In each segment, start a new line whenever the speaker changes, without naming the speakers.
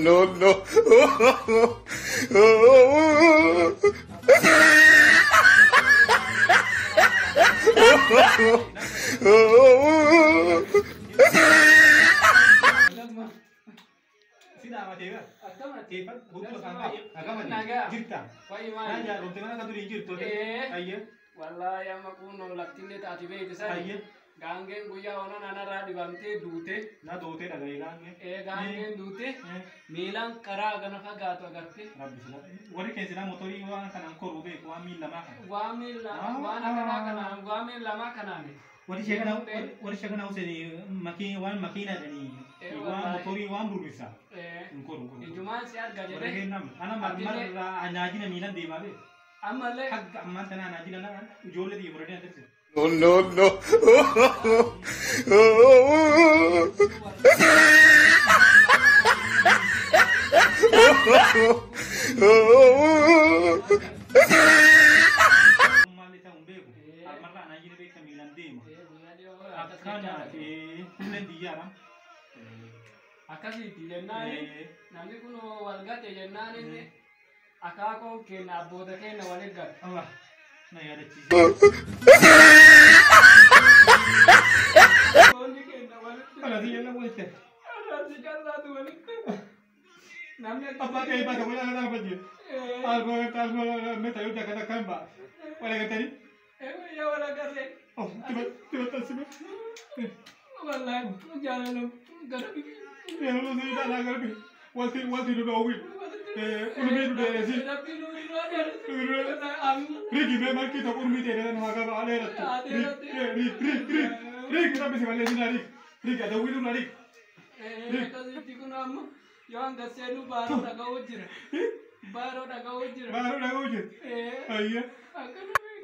no, no.
Wallahi amma kun laktine taati beete sai gangen guya ona nana radi bamte dute
na dute daga gangen
gangen dute milan kara gana fagato agarte
rabbi sala wari ke sila motori wa kana ko rube ko amil lama kana wari shegana useni makina dani wa motori wa burisa ko rube
injuman siar gajere
ana marmar anajina milan de babe
amalle
hak amma tana anajina na jole di burade ante
No, no, no.
Akasi jennani namni kuno walgate jennani akako kenna boda kenna waligat
Allah na yada ci ala di yalla wolte
ala di kalla du waligat namni
apa kai pada wala na baje algo meta yo daga kamba wala gatari
ya wala garle
oh tiba tasme
wallahi jalalo garabi
ya lo ni dala garbi walti do wi urmi do resi rigi be marki to urmi de na maga ba ale rat rig rabbi se wale dinari rig ada wi do nari
kasi tikuna amma yang gasenu baro daga ujir
ayya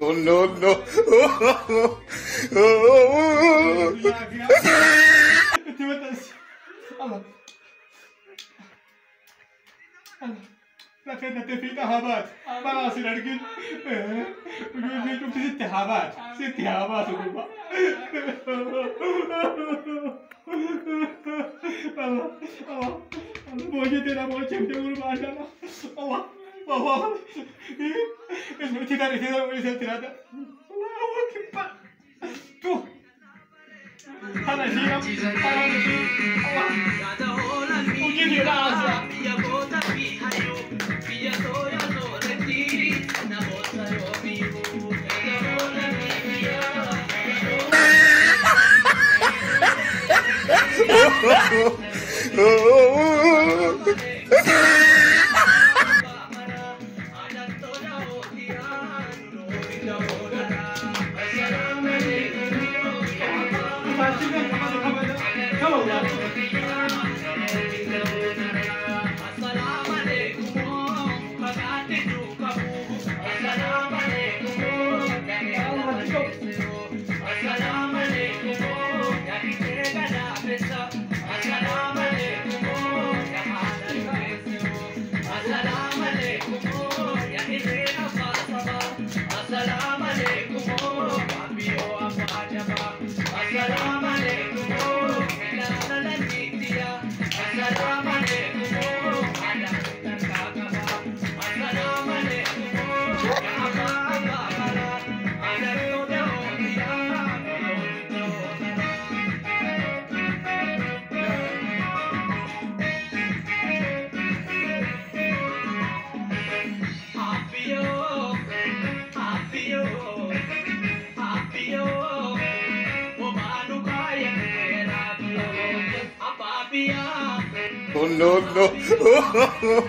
No, no, no.
tiba tas Allah لكن في ذهبات براس الأرجل ويجي ست هابات الله موجودين موجود يقول ما شاء الله الله اسمه تدار الله أكبر تو هذا شيء وجدي راسه
No, no, no.